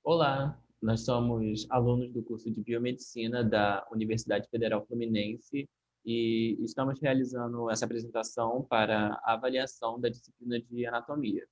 Olá, nós somos alunos do curso de Biomedicina da Universidade Federal Fluminense e estamos realizando essa apresentação para a avaliação da disciplina de Anatomia.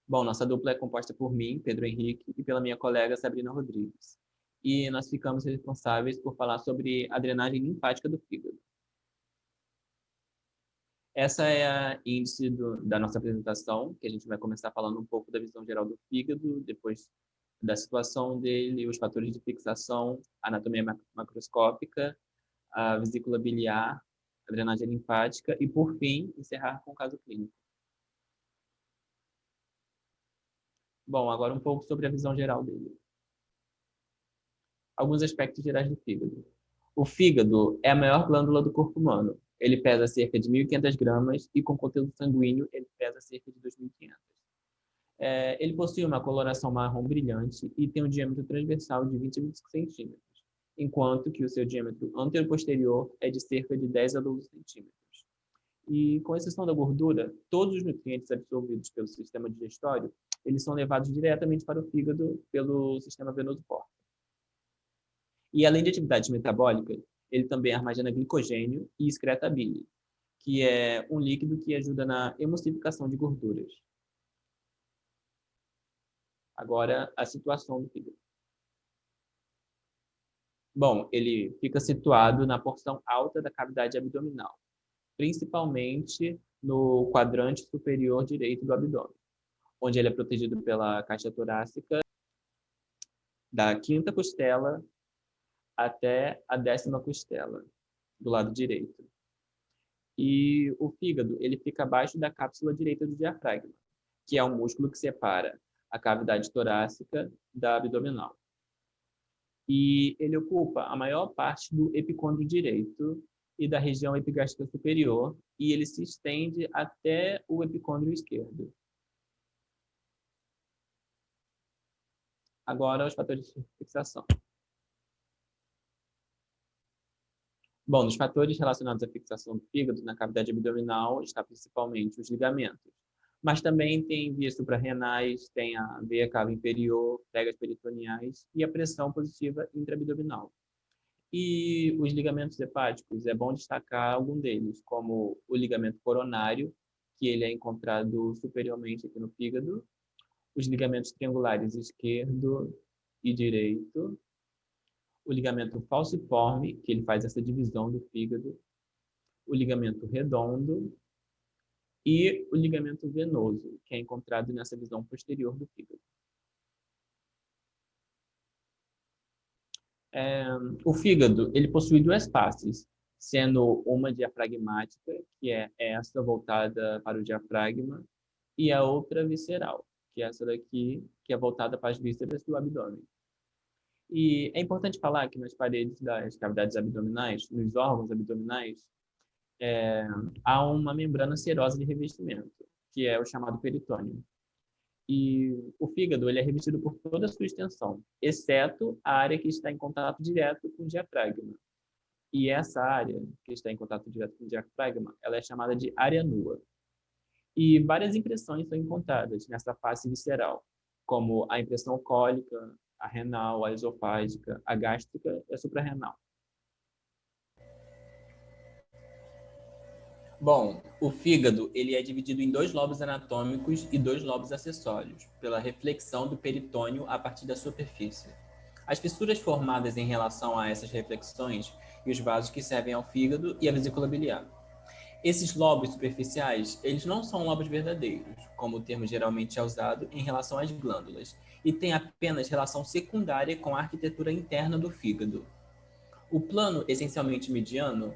Bom, nossa dupla é composta por mim, Pedro Henrique, e pela minha colega Sabrina Rodrigues. E nós ficamos responsáveis por falar sobre a drenagem linfática do fígado. Essa é a índice da nossa apresentação, que a gente vai começar falando um pouco da visão geral do fígado, depois da situação dele, os fatores de fixação, a anatomia macroscópica, a vesícula biliar, a drenagem linfática e, por fim, encerrar com o caso clínico. Bom, agora um pouco sobre a visão geral dele. Alguns aspectos gerais do fígado. O fígado é a maior glândula do corpo humano. Ele pesa cerca de 1.500 gramas e, com conteúdo sanguíneo, ele pesa cerca de 2.500. Ele possui uma coloração marrom brilhante e tem um diâmetro transversal de 20 a 25 centímetros, enquanto que o seu diâmetro anterior-posterior é de cerca de 10 a 12 centímetros. E, com exceção da gordura, todos os nutrientes absorvidos pelo sistema digestório, eles são levados diretamente para o fígado pelo sistema venoso porta. E, além de atividades metabólicas, ele também armazena glicogênio e excreta bile, que é um líquido que ajuda na emulsificação de gorduras. Agora, a situação do fígado. Bom, ele fica situado na porção alta da cavidade abdominal, principalmente no quadrante superior direito do abdômen, onde ele é protegido pela caixa torácica da quinta costela até a 10ª costela, do lado direito. E o fígado, ele fica abaixo da cápsula direita do diafragma, que é o músculo que separa a cavidade torácica da abdominal. E ele ocupa a maior parte do epicôndrio direito e da região epigástrica superior, e ele se estende até o epicôndrio esquerdo. Agora, os fatores de fixação. Bom, nos fatores relacionados à fixação do fígado na cavidade abdominal está principalmente os ligamentos, mas também tem vias suprarrenais, tem a veia cava inferior, pregas peritoneais e a pressão positiva intraabdominal. E os ligamentos hepáticos, é bom destacar algum deles, como o ligamento coronário, que ele é encontrado superiormente aqui no fígado, os ligamentos triangulares esquerdo e direito, o ligamento falciforme, que ele faz essa divisão do fígado, o ligamento redondo e o ligamento venoso, que é encontrado nessa visão posterior do fígado. O fígado, ele possui duas faces, sendo uma diafragmática, que é essa voltada para o diafragma, e a outra visceral, que é essa daqui, que é voltada para as vísceras do abdômen. E é importante falar que nas paredes das cavidades abdominais, nos órgãos abdominais, há uma membrana serosa de revestimento, que é o chamado peritônio. E o fígado ele é revestido por toda a sua extensão, exceto a área que está em contato direto com o diafragma. E essa área que está em contato direto com o diafragma, ela é chamada de área nua. E várias impressões são encontradas nessa face visceral, como a impressão cólica, a renal, a esofágica, a gástrica e a suprarrenal. Bom, o fígado ele é dividido em dois lobos anatômicos e dois lobos acessórios, pela reflexão do peritônio a partir da superfície. As fissuras formadas em relação a essas reflexões e os vasos que servem ao fígado e à vesícula biliar. Esses lobos superficiais, eles não são lobos verdadeiros, como o termo geralmente é usado em relação às glândulas, e têm apenas relação secundária com a arquitetura interna do fígado. O plano essencialmente mediano,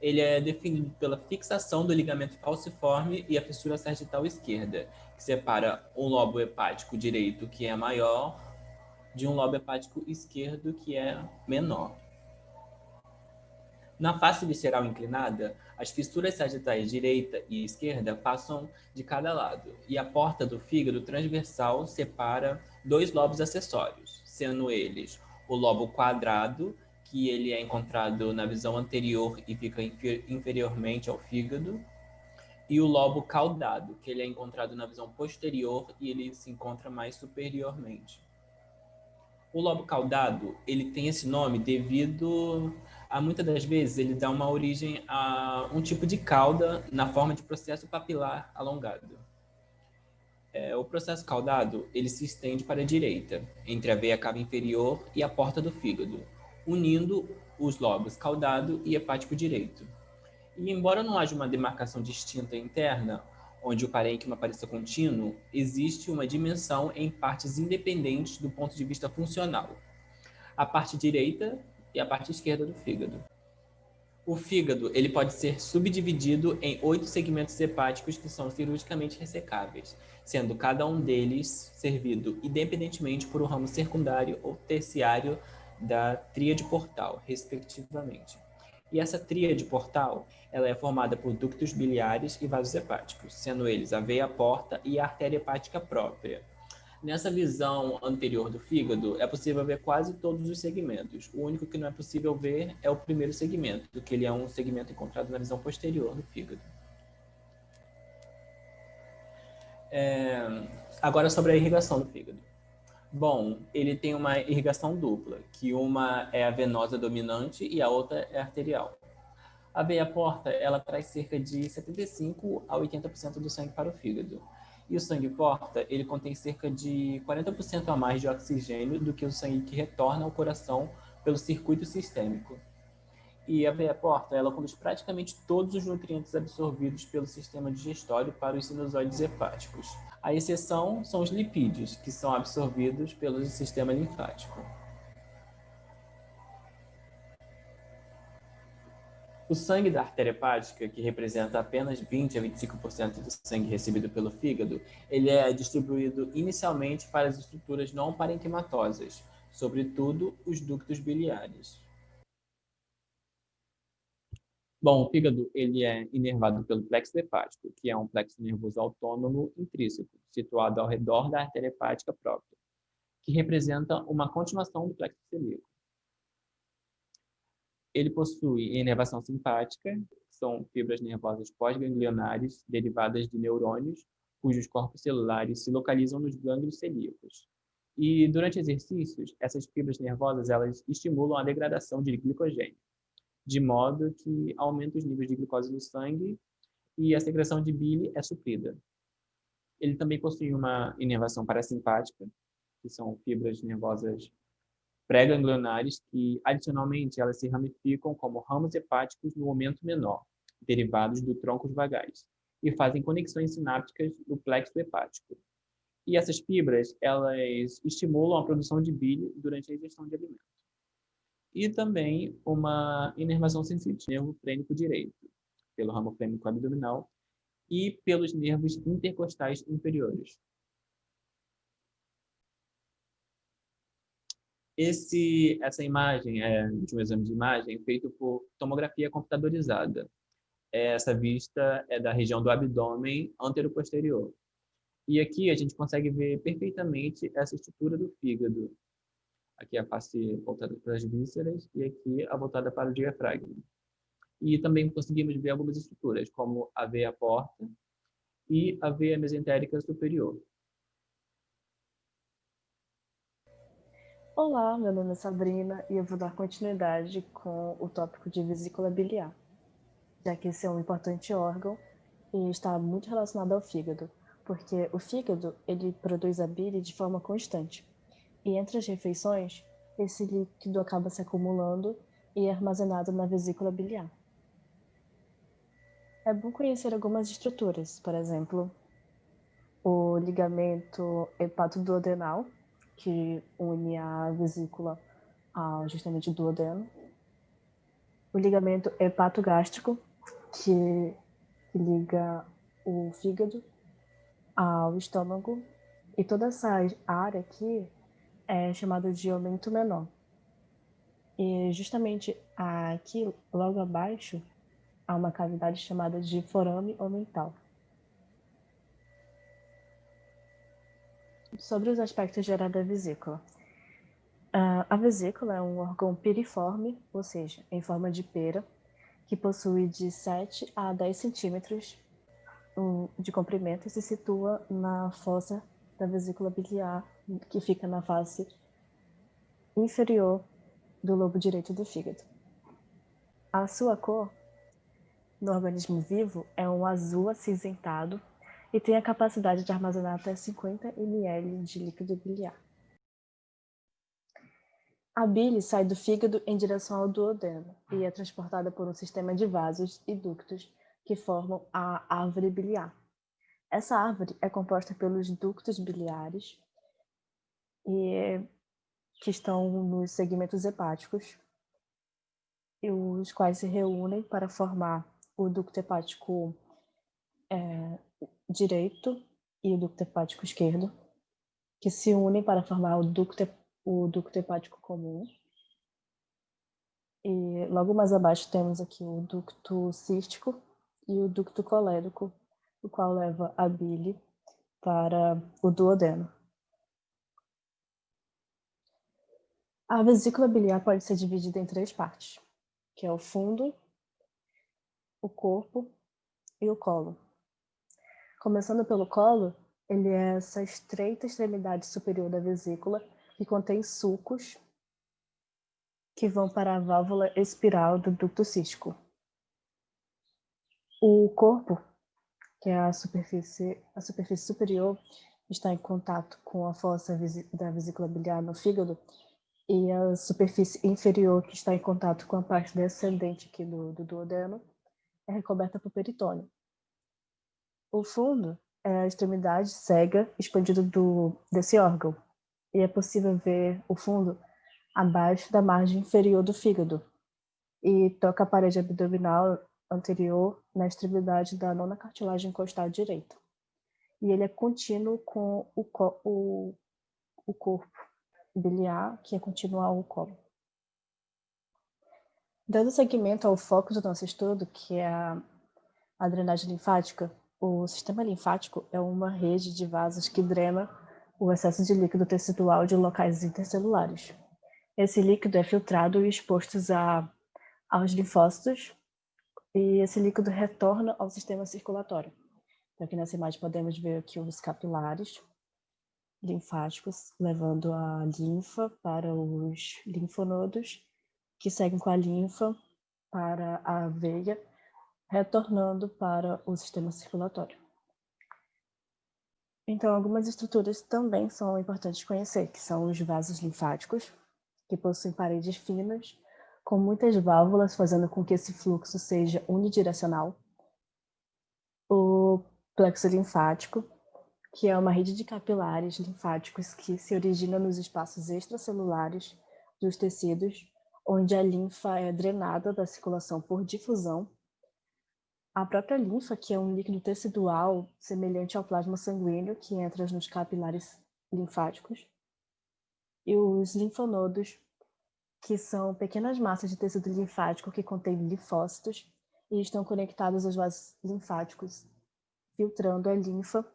ele é definido pela fixação do ligamento falciforme e a fissura sagital esquerda, que separa um lobo hepático direito, que é maior, de um lobo hepático esquerdo, que é menor. Na face visceral inclinada, as fissuras sagitais direita e esquerda passam de cada lado, e a porta do fígado transversal separa dois lobos acessórios, sendo eles o lobo quadrado, que ele é encontrado na visão anterior e fica inferiormente ao fígado, e o lobo caudado, que ele é encontrado na visão posterior e ele se encontra mais superiormente. O lobo caudado, ele tem esse nome devido a, muitas das vezes, ele dá uma origem a um tipo de cauda na forma de processo papilar alongado. O processo caudado, ele se estende para a direita, entre a veia cava inferior e a porta do fígado, unindo os lobos caudado e hepático direito. E embora não haja uma demarcação distinta interna, onde o parênquima pareça contínuo, existe uma dimensão em partes independentes do ponto de vista funcional. A parte direita e a parte esquerda do fígado. O fígado ele pode ser subdividido em 8 segmentos hepáticos que são cirurgicamente ressecáveis, sendo cada um deles servido independentemente por um ramo secundário ou terciário da tríade portal, respectivamente. E essa tríade portal ela é formada por ductos biliares e vasos hepáticos, sendo eles a veia porta e a artéria hepática própria. Nessa visão anterior do fígado, é possível ver quase todos os segmentos. O único que não é possível ver é o primeiro segmento, que ele é um segmento encontrado na visão posterior do fígado. Agora sobre a irrigação do fígado. Bom, ele tem uma irrigação dupla, que uma é a venosa dominante e a outra é a arterial. A veia porta, ela traz cerca de 75 a 80% do sangue para o fígado. E o sangue porta, ele contém cerca de 40% a mais de oxigênio do que o sangue que retorna ao coração pelo circuito sistêmico. E a veia porta, ela conduz praticamente todos os nutrientes absorvidos pelo sistema digestório para os sinusoides hepáticos. A exceção são os lipídios, que são absorvidos pelo sistema linfático. O sangue da artéria hepática, que representa apenas 20 a 25% do sangue recebido pelo fígado, ele é distribuído inicialmente para as estruturas não parenquimatosas, sobretudo os ductos biliares. Bom, o fígado ele é inervado pelo plexo hepático, que é um plexo nervoso autônomo intrínseco, situado ao redor da artéria hepática própria, que representa uma continuação do plexo celíaco. Ele possui inervação simpática, que são fibras nervosas pós-ganglionares derivadas de neurônios, cujos corpos celulares se localizam nos gânglios celíacos. E durante exercícios, essas fibras nervosas elas estimulam a degradação de glicogênio, de modo que aumenta os níveis de glicose no sangue e a secreção de bile é suprida. Ele também possui uma inervação parasimpática, que são fibras nervosas pré-ganglionares que, adicionalmente, elas se ramificam como ramos hepáticos no momento menor, derivados do troncos vagais, e fazem conexões sinápticas do plexo hepático. E essas fibras, elas estimulam a produção de bile durante a ingestão de alimentos. E também uma inervação sensitiva, nervo frênico direito, pelo ramo frênico abdominal e pelos nervos intercostais inferiores. Essa imagem é de um exame de imagem feito por tomografia computadorizada. Essa vista é da região do abdômen anteroposterior. E aqui a gente consegue ver perfeitamente essa estrutura do fígado. Aqui a face voltada para as vísceras e aqui a voltada para o diafragma. E também conseguimos ver algumas estruturas, como a veia porta e a veia mesentérica superior. Olá, meu nome é Sabrina e eu vou dar continuidade com o tópico de vesícula biliar, já que esse é um importante órgão e está muito relacionado ao fígado, porque o fígado ele produz a bile de forma constante. E entre as refeições, esse líquido acaba se acumulando e é armazenado na vesícula biliar. É bom conhecer algumas estruturas, por exemplo, o ligamento hepatoduodenal, que une a vesícula ao justamente duodeno, o ligamento hepatogástrico, que liga o fígado ao estômago, e toda essa área aqui é chamada de aumento menor. E justamente aqui, logo abaixo, há uma cavidade chamada de forame omental. Sobre os aspectos gerais da vesícula. A vesícula é um órgão piriforme, ou seja, em forma de pera, que possui de 7 a 10 centímetros de comprimento e se situa na fossa da vesícula biliar, que fica na face inferior do lobo direito do fígado. A sua cor, no organismo vivo, é um azul acinzentado e tem a capacidade de armazenar até 50 ml de líquido biliar. A bile sai do fígado em direção ao duodeno e é transportada por um sistema de vasos e ductos que formam a árvore biliar. Essa árvore é composta pelos ductos biliares que estão nos segmentos hepáticos, e os quais se reúnem para formar o ducto hepático direito e o ducto hepático esquerdo, que se unem para formar o ducto hepático comum. E logo mais abaixo temos aqui o ducto cístico e o ducto colérico, o qual leva a bile para o duodeno. A vesícula biliar pode ser dividida em 3 partes, que é o fundo, o corpo e o colo. Começando pelo colo, ele é essa estreita extremidade superior da vesícula que contém sulcos que vão para a válvula espiral do ducto cístico. O corpo, que é a superfície superior, está em contato com a fossa da vesícula biliar no fígado, e a superfície inferior, que está em contato com a parte descendente aqui do duodeno, é recoberta por peritônio. O fundo é a extremidade cega expandida desse órgão, e é possível ver o fundo abaixo da margem inferior do fígado, e toca a parede abdominal anterior na extremidade da nona cartilagem costal direita. E ele é contínuo com o corpo biliar, que é contínuo ao colo. Dando seguimento ao foco do nosso estudo, que é a drenagem linfática, o sistema linfático é uma rede de vasos que drena o excesso de líquido tecidual de locais intercelulares. Esse líquido é filtrado e exposto aos linfócitos, e esse líquido retorna ao sistema circulatório. Então, aqui nessa imagem podemos ver aqui os capilares linfáticos levando a linfa para os linfonodos, que seguem com a linfa para a veia, retornando para o sistema circulatório. Então, algumas estruturas também são importantes conhecer, que são os vasos linfáticos, que possuem paredes finas, com muitas válvulas, fazendo com que esse fluxo seja unidirecional. O plexo linfático, que é uma rede de capilares linfáticos que se origina nos espaços extracelulares dos tecidos, onde a linfa é drenada da circulação por difusão. A própria linfa, que é um líquido tecidual semelhante ao plasma sanguíneo que entra nos capilares linfáticos. E os linfonodos, que são pequenas massas de tecido linfático que contêm linfócitos e estão conectados aos vasos linfáticos, filtrando a linfa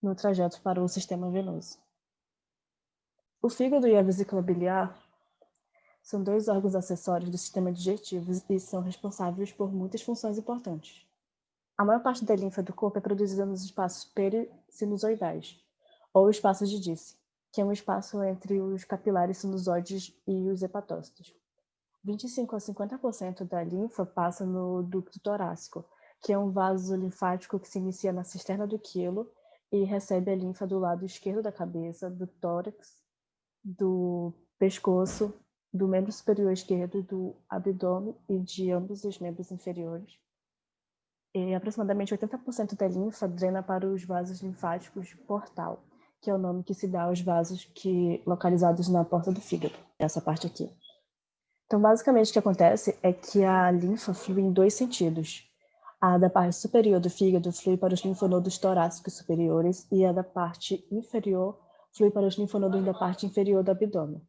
no trajeto para o sistema venoso. O fígado e a vesícula biliar são 2 órgãos acessórios do sistema digestivo e são responsáveis por muitas funções importantes. A maior parte da linfa do corpo é produzida nos espaços perisinusoidais, ou espaços de Disse, que é um espaço entre os capilares sinusoides e os hepatócitos. 25 a 50% da linfa passa no ducto torácico, que é um vaso linfático que se inicia na cisterna do quilo e recebe a linfa do lado esquerdo da cabeça, do tórax, do pescoço, do membro superior esquerdo, do abdômen e de ambos os membros inferiores. E aproximadamente 80% da linfa drena para os vasos linfáticos portal, que é o nome que se dá aos vasos localizados na porta do fígado, essa parte aqui. Então, basicamente, o que acontece é que a linfa flui em 2 sentidos. A da parte superior do fígado flui para os linfonodos torácicos superiores e a da parte inferior flui para os linfonodos da parte inferior do abdômen.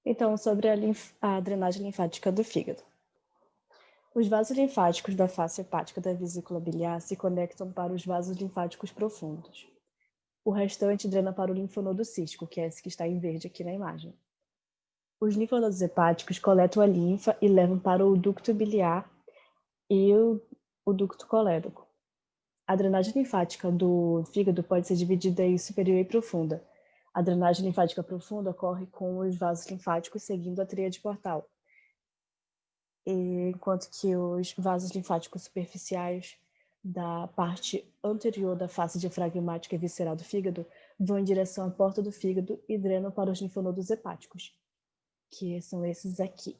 Então, sobre a drenagem linfática do fígado. Os vasos linfáticos da face hepática da vesícula biliar se conectam para os vasos linfáticos profundos. O restante drena para o linfonodo cístico, que é esse que está em verde aqui na imagem. Os linfonodos hepáticos coletam a linfa e levam para o ducto biliar e o ducto colérico. A drenagem linfática do fígado pode ser dividida em superior e profunda. A drenagem linfática profunda ocorre com os vasos linfáticos seguindo a tríade portal, enquanto que os vasos linfáticos superficiais da parte anterior da face diafragmática e visceral do fígado vão em direção à porta do fígado e drenam para os linfonodos hepáticos, que são esses aqui.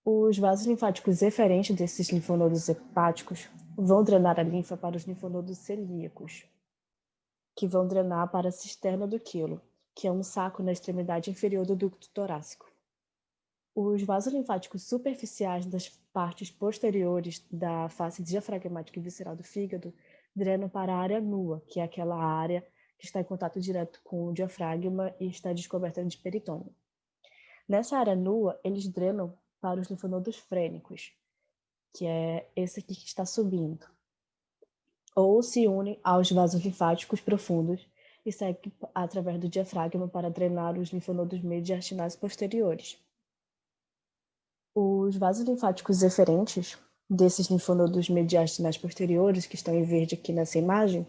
Os vasos linfáticos eferentes desses linfonodos hepáticos vão drenar a linfa para os linfonodos celíacos, que vão drenar para a cisterna do quilo, que é um saco na extremidade inferior do ducto torácico. Os vasos linfáticos superficiais das partes posteriores da face diafragmática e visceral do fígado drenam para a área nua, que é aquela área que está em contato direto com o diafragma e está descoberta de peritônio. Nessa área nua, eles drenam para os linfonodos frênicos, que é esse aqui que está subindo, ou se unem aos vasos linfáticos profundos e seguem através do diafragma para drenar os linfonodos mediastinais posteriores. Os vasos linfáticos eferentes desses linfonodos mediastinais posteriores, que estão em verde aqui nessa imagem,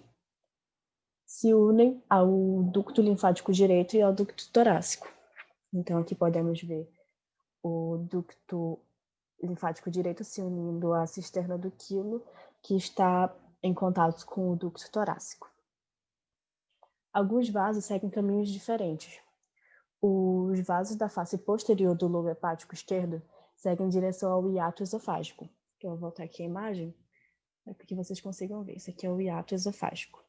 se unem ao ducto linfático direito e ao ducto torácico. Então aqui podemos ver o ducto linfático direito se unindo à cisterna do quilo, que está em contato com o ducto torácico. Alguns vasos seguem caminhos diferentes. Os vasos da face posterior do lobo hepático esquerdo seguem em direção ao hiato esofágico. Eu vou voltar aqui a imagem, para que vocês consigam ver. Esse aqui é o hiato esofágico.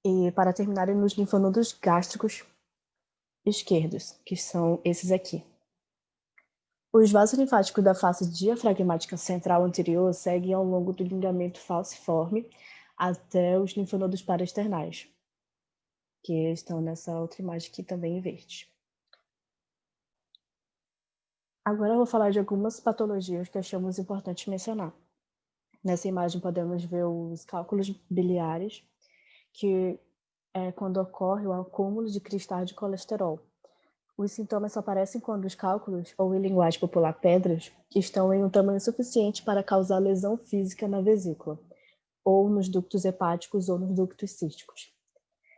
E para terminarem nos linfonodos gástricos esquerdos, que são esses aqui. Os vasos linfáticos da face diafragmática central anterior seguem ao longo do ligamento falciforme até os linfonodos paraesternais, que estão nessa outra imagem aqui também em verde. Agora eu vou falar de algumas patologias que achamos importante mencionar. Nessa imagem podemos ver os cálculos biliares, que é quando ocorre o acúmulo de cristais de colesterol. Os sintomas só aparecem quando os cálculos, ou em linguagem popular pedras, estão em um tamanho suficiente para causar lesão física na vesícula, ou nos ductos hepáticos ou nos ductos císticos.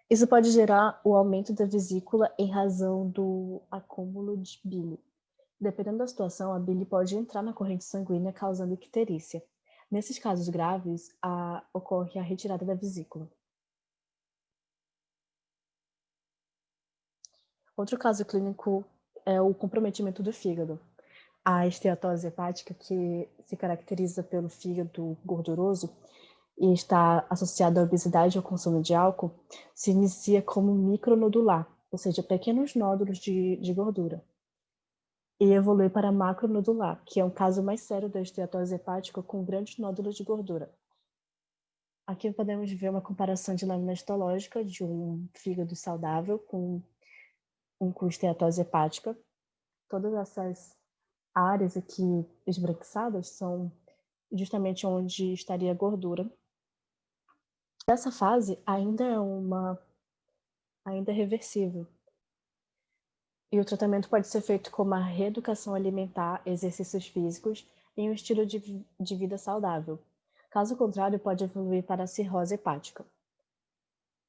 Isso pode gerar o aumento da vesícula em razão do acúmulo de bile. Dependendo da situação, a bile pode entrar na corrente sanguínea causando icterícia. Nesses casos graves, ocorre a retirada da vesícula. Outro caso clínico é o comprometimento do fígado. A esteatose hepática, que se caracteriza pelo fígado gorduroso e está associada à obesidade e ao consumo de álcool, se inicia como micronodular, ou seja, pequenos nódulos de gordura, e evolui para macronodular, que é um caso mais sério da esteatose hepática com grandes nódulos de gordura. Aqui podemos ver uma comparação de lâmina histológica de um fígado saudável com esteatose hepática. Todas essas áreas aqui esbranquiçadas são justamente onde estaria a gordura. Essa fase ainda é reversível. E o tratamento pode ser feito com uma reeducação alimentar, exercícios físicos e um estilo de vida saudável. Caso contrário, pode evoluir para a cirrose hepática.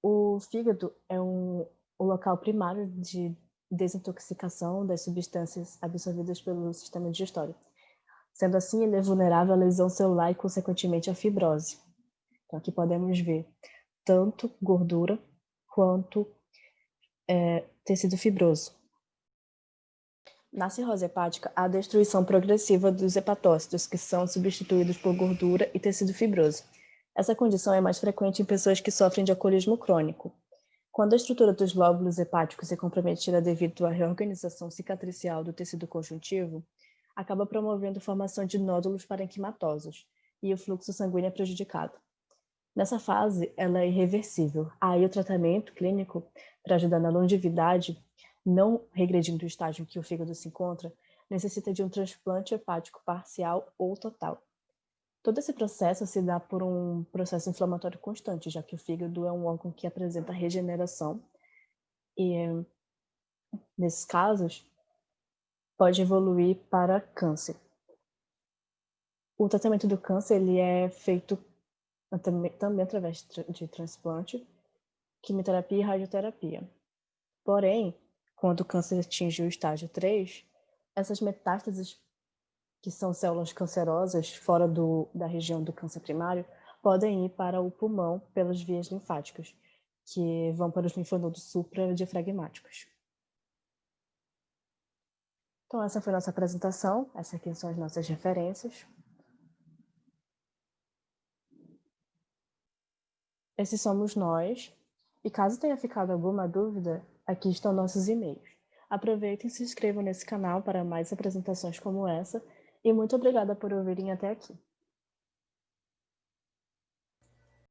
O fígado é o local primário de desintoxicação das substâncias absorvidas pelo sistema digestório. Sendo assim, ele é vulnerável à lesão celular e, consequentemente, à fibrose. Então, aqui podemos ver tanto gordura quanto tecido fibroso. Na cirrose hepática, há a destruição progressiva dos hepatócitos, que são substituídos por gordura e tecido fibroso. Essa condição é mais frequente em pessoas que sofrem de alcoolismo crônico. Quando a estrutura dos lóbulos hepáticos é comprometida devido à reorganização cicatricial do tecido conjuntivo, acaba promovendo a formação de nódulos parenquimatosos, e o fluxo sanguíneo é prejudicado. Nessa fase, ela é irreversível. Aí o tratamento clínico, para ajudar na longevidade, não regredindo o estágio em que o fígado se encontra, necessita de um transplante hepático parcial ou total. Todo esse processo se dá por um processo inflamatório constante, já que o fígado é um órgão que apresenta regeneração e, nesses casos, pode evoluir para câncer. O tratamento do câncer ele é feito também através de transplante, quimioterapia e radioterapia. Porém, quando o câncer atinge o estágio 3, essas metástases, que são células cancerosas fora da região do câncer primário, podem ir para o pulmão pelas vias linfáticas, que vão para os linfonodos supradiafragmáticos. Então, essa foi a nossa apresentação. Essas aqui são as nossas referências. Esses somos nós. E caso tenha ficado alguma dúvida, aqui estão nossos e-mails. Aproveitem e se inscrevam nesse canal para mais apresentações como essa. E muito obrigada por ouvirem até aqui.